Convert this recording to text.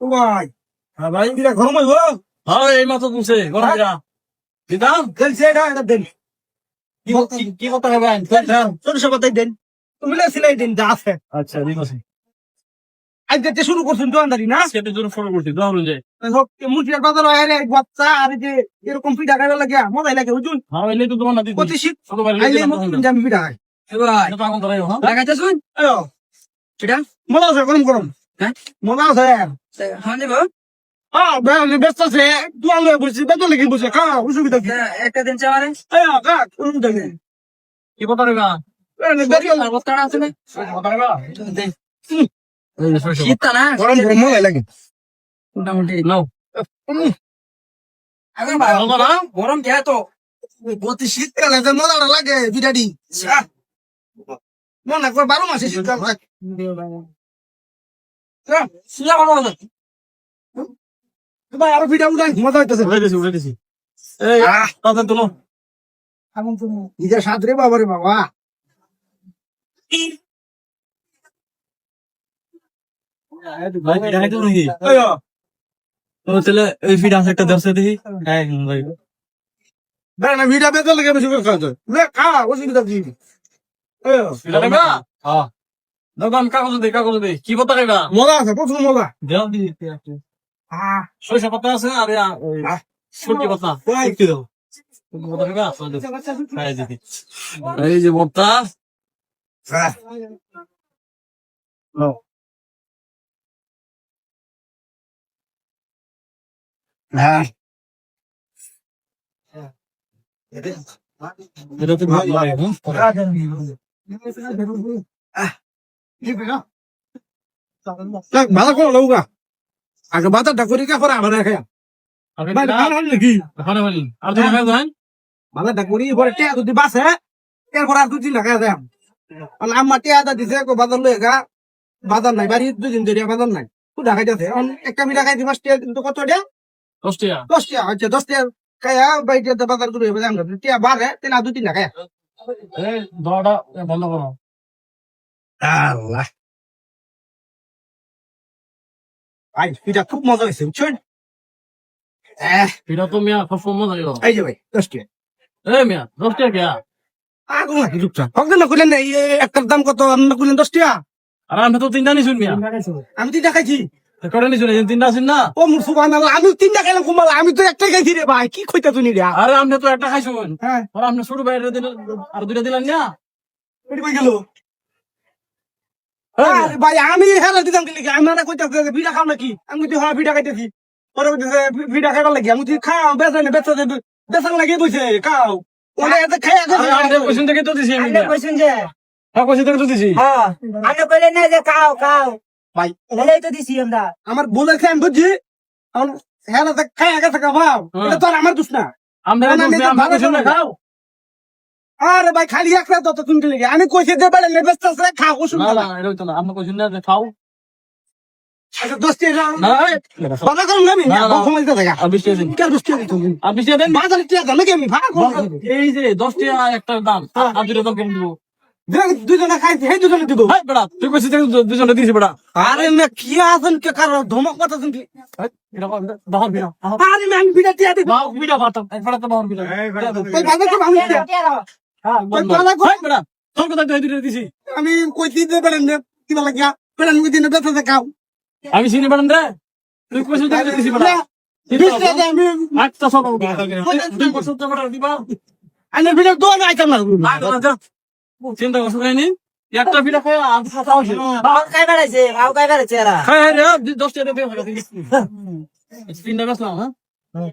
ও ভাই হ্যাঁ ভাই, বিরা গরম হইব হ্যাঁ এই মাত্র তুলছে গরম বিরা দিদাম দেন সেটা এটা দেন কি করতে হবে ছোট সবাই দেন তুমি না সিলাই দেন যা আছে আচ্ছা ঠিক আছে আজ যেতে শুরু করছেন দোকানদারি না সেটা জন্য ফলো করছি ধরুন যে মুরগির বাজার আরে বাচ্চা আর যে এরকম পিঠা খাইবার লাগে মজাই লাগে বুঝুন হ্যাঁ এলে তো তোমার না দিদি প্রতি শীত ছোট ভাই আইলে লেগে নতুন আমি পিঠা খাই এটা তো এখন ধরে হ্যাঁ লাগাইতে শুন আয়ো সেটা মজা আছে গরম গরম হ্যাঁ মজা আছে হ্যাঁ দেব ব্যস্ত আছে দোয়াল হয়ে বসছি বেতন লেগে বসে খাও অসুবিধা কি একটা দিন চাওয়ারে আয়ো কাক অসুবিধা কি কি কথা রেবা আর বস্তাটা আছে না কথা রেবা দে এই সরষে শীতটা না গরম গরম মজাই লাগে মোটামুটি নাও এখন ভাই ভালো না গরম কে তো প্রতি শীতকালে যে মজাটা লাগে পিঠাটি মনে করে 12 মাসে শীতকাল থাকে সিলা ভালো আছে ভাই আরো পিঠা উঠাই মজা হইতেছে উড়ে দিছি এই তাতে তুলো নিজের স্বাদ রে বাবা রে বাবা ভাই এটা খাইতে নাকি আয়ো ও তাহলে এই ফিড আছে একটা দর্শে দেখি হ্যাঁ ভাই না পিঠা বেতন লেগে বেশি করে খাওয়া লে খা অসুবিধা কি আয়ো এটা রেবা হ্যাঁ দোকান কাগজ দে কি কথা রেবা মজা আছে প্রচুর মজা দেও দি সরষে পাতা আছে আর শুটকি পাতা একটু দাও কথা রেবা হ্যাঁ দিদি এই যে ভর্তা হ্যাঁ এটা তো ভালো লাগে ভালো করে লউগা আগে বাজারটা করি কা পরে আবার খাই ভাই ভালো নাকি খানে বলি আর তুমি খাই দেন বাজারটা করি পরে টিয়া যদি বাসে এরপর আর 2-3 টাকা দেয় আমার টিয়াটা দিছে বাজার লয়ে গা বাজার নাই বাড়ি 2 দিন ধরে বাজার নাই খুব ঢাকাই যাচ্ছে একটা মিঠা খাই দিবাস টিয়া কিন্তু কত টিয়া 10 টাকা 10 টিয়া আচ্ছা 10 টিয়া খাইয়া বাইরে বাজার করে টিয়া বাড়ে তেনা 2-3 টাকা এই দড়া বন্ধ করো আল্লাহ ভাই পিঠা খুব মজা হয়েছে বুঝছেন এটা তো মিয়া খুব মজা লাগে এই যে ভাই 10 টিয়া এই মিয়া 10 টাকা কে আগুন নাকি লুকটা কখন না কইলেন একটার দাম কত আপনি কইলেন 10 টিয়া আর আমি তো তিনটা নিছুন মিয়া আমি 3টা খাইছি কটা নিছুন এই তিনটা আছেন না ও মুর সুবহানাল্লাহ আমি 3টা খাইলাম কুমাল আমি তো একটা খাইছি রে ভাই কি কইতা তুমি রে আরে আপনি তো একটা খাইছুন হ্যাঁ আর আপনি ছোট ভাইয়ের দিন আর দুইটা দিলেন না এটি কই গেল আরে ভাই আমি হেলা দিতাম কি লাগি আমি না কইতা ভিড়া খাও নাকি আমি তো হ্যাঁ ভিড়া খাইতেছি পরে কইতেছে ভিড়া খাইবার লাগি আমি তুই খাও বেচা বেচান লাগি বইছে খাও ওরে এত খাই আরে আপনি কইছেন থেকে তো দিছি আমি আপনি কইছেন যে হ্যাঁ কইছেন থেকে তো দিছি হ্যাঁ আপনি কইলেন না যে খাও খাও ভাই এলাই তো দিছি আমরা আমার বলেছে আমি বুঝছি এখন হেলা তো খাই আগে থাকা ভাও এটা তো আর আমার দোষ না আপনি কইছেন না খাও আরে ভাই খালি একটা তো তুমি লাগি আমি কইছি যে বেড়ে নেবেস্তা খাও না অসুবিধা না এটা তো না আপনি কইছেন না যে খাও আচ্ছা 10 টিয়া না বাধা করুন আমি না, না। সময় দিতে থাকা আর 20 টাকা দিন কেন 10 টিয়া তুমি আর 20 টাকা দেন বাজারে টিয়া দাম নাকি আমি ভাড়া করব এই যে 10 টাকা একটা দাম আর দুইটা দাম কেন দিব দুজনে খাইছি সেই দুজনে দিব হাই বেড়া তুই কইছিস থেকে দুজনে দিছি বেড়া আরে না কি আছেন কে কার ধমক কথা শুনছি এটা বাহর বিনা আরে আমি বিটা টিয়া দিব বাহর বিনা পাতাম একবার তো বাহর বিনা ওই বাজার করব আমি টিয়া। হ্যাঁ ওই বাজার করব হাই বেড়া তোর কথা তুই দুইটা দিছি আমি কইছি যে বেড়ে নে কি বলা গিয়া বেড়ে নে দিনে বেচা খাও আমি চিনি বেড়ান রে তুই কইছিস থেকে দিছি বেড়া 20 টাকা দিয়ে আমি একটা সব তুই কইছিস তো বেড়া দিবা আমি বিটা দোয়া না আইতাম না চিন্তা করছ কাইনি একটা বিড়া খায় আর খাতা হইছে বাবা কাই বেড়াইছে বাবা কাই বেড়াইছে এরা খায় রে 10 টাকা দিয়ে খাই তিনটা বেচলাম হ্যাঁ